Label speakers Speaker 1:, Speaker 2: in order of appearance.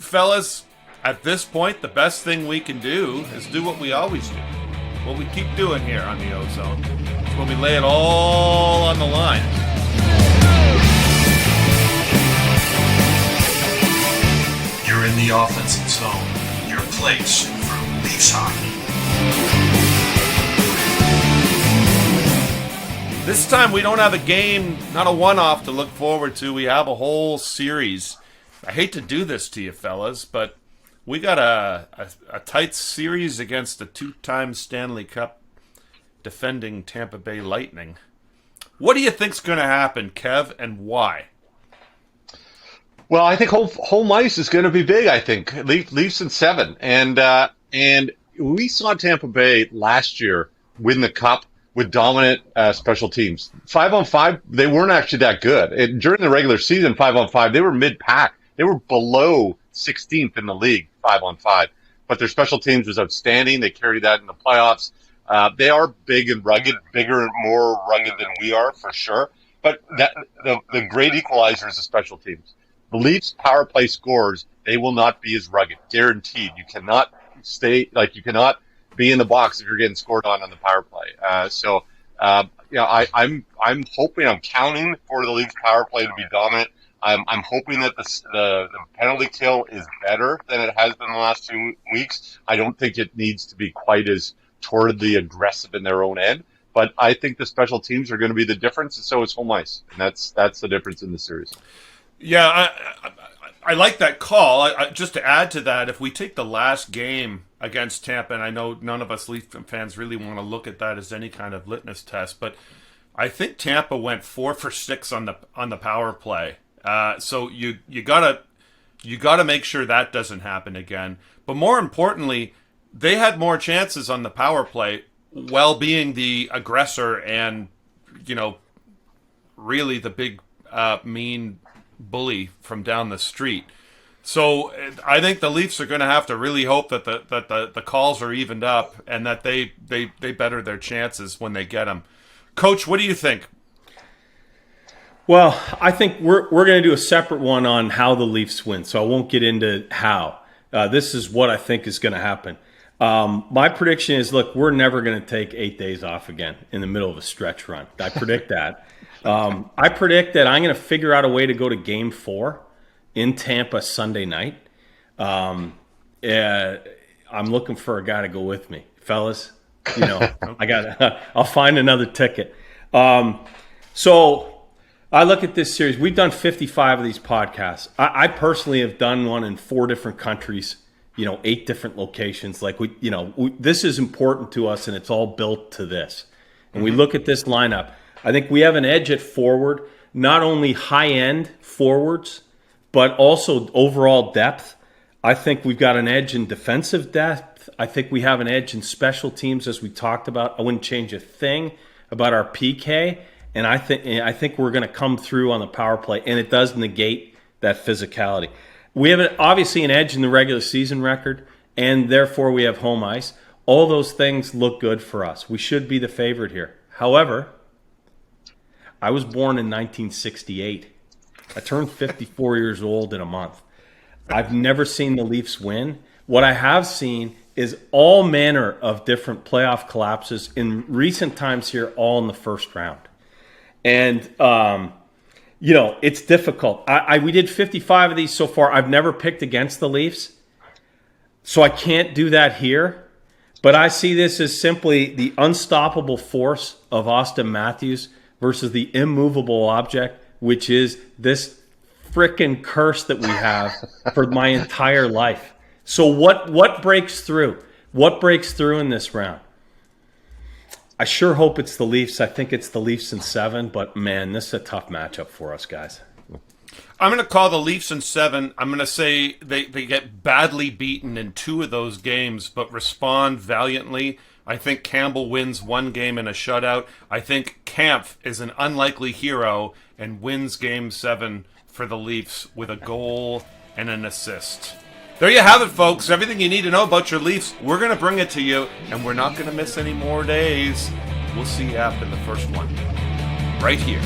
Speaker 1: fellas, at this point, the best thing we can do is do what we always do. What we keep doing here on the Ozone. It's when we lay it all on the line.
Speaker 2: You're in the offensive zone. Your place for Leafs hockey.
Speaker 1: This time we don't have a game, not a one-off to look forward to. We have a whole series. I hate to do this to you fellas, but we got a tight series against the two-time Stanley Cup defending Tampa Bay Lightning. What do you think's going to happen, Kev, and why?
Speaker 3: Well, I think home ice is going to be big. I think Leafs in 7, and we saw Tampa Bay last year win the Cup with dominant special teams. 5-on-5, they weren't actually that good. During the regular season, 5-on-5, they were mid-pack. They were below 16th in the league, 5-on-5. But their special teams was outstanding. They carried that in the playoffs. They are big and rugged, bigger and more rugged than we are, for sure. But the great equalizer is the special teams. The Leafs power play scores, they will not be as rugged, guaranteed. You cannot you cannot be in the box if you're getting scored on the power play. I'm hoping, I'm counting for the Leafs power play to be dominant. I'm hoping that the penalty kill is better than it has been the last 2 weeks. I don't think it needs to be quite as towardly aggressive in their own end, but I think the special teams are going to be the difference, and so is home ice, and that's the difference in the series.
Speaker 1: Yeah, I like that call. Just to add to that, if we take the last game against Tampa, and I know none of us Leaf fans really want to look at that as any kind of litmus test, but I think Tampa went 4 for 6 on the power play. So you gotta make sure that doesn't happen again. But more importantly, they had more chances on the power play while being the aggressor and really the big mean bully from down the street. So I think the Leafs are going to have to really hope that the calls are evened up and that they better their chances when they get them. Coach, what do you think?
Speaker 4: Well, I think we're going to do a separate one on how the Leafs win, so I won't get into how. This is what I think is going to happen. My prediction is, look, we're never going to take 8 days off again in the middle of a stretch run. I predict that. I predict that I'm going to figure out a way to go to Game 4 in Tampa Sunday night. I'm looking for a guy to go with me, fellas. I'll find another ticket. So I look at this series. We've done 55 of these podcasts. I personally have done one in 4 different countries. 8 different locations. This is important to us, and it's all built to this. And we look at this lineup. I think we have an edge at forward, not only high-end forwards, but also overall depth. I think we've got an edge in defensive depth. I think we have an edge in special teams, as we talked about. I wouldn't change a thing about our PK, and I think we're going to come through on the power play, and it does negate that physicality. We have obviously an edge in the regular season record, and therefore we have home ice. All those things look good for us. We should be the favorite here. However, I was born in 1968. I turned 54 years old in a month. I've never seen the Leafs win. What I have seen is all manner of different playoff collapses in recent times here, all in the first round. And, it's difficult. We did 55 of these so far. I've never picked against the Leafs, so I can't do that here. But I see this as simply the unstoppable force of Austin Matthews versus the immovable object, which is this frickin' curse that we have for my entire life. So what breaks through? What breaks through in this round? I sure hope it's the Leafs. I think it's the Leafs in 7, but man, this is a tough matchup for us, guys.
Speaker 1: I'm going to call the Leafs in 7. I'm going to say they get badly beaten in 2 of those games, but respond valiantly. I think Campbell wins 1 game in a shutout. I think Kampf is an unlikely hero and wins Game 7 for the Leafs with a goal and an assist. There you have it, folks. Everything you need to know about your Leafs, we're going to bring it to you, and we're not going to miss any more days. We'll see you after the first one, right here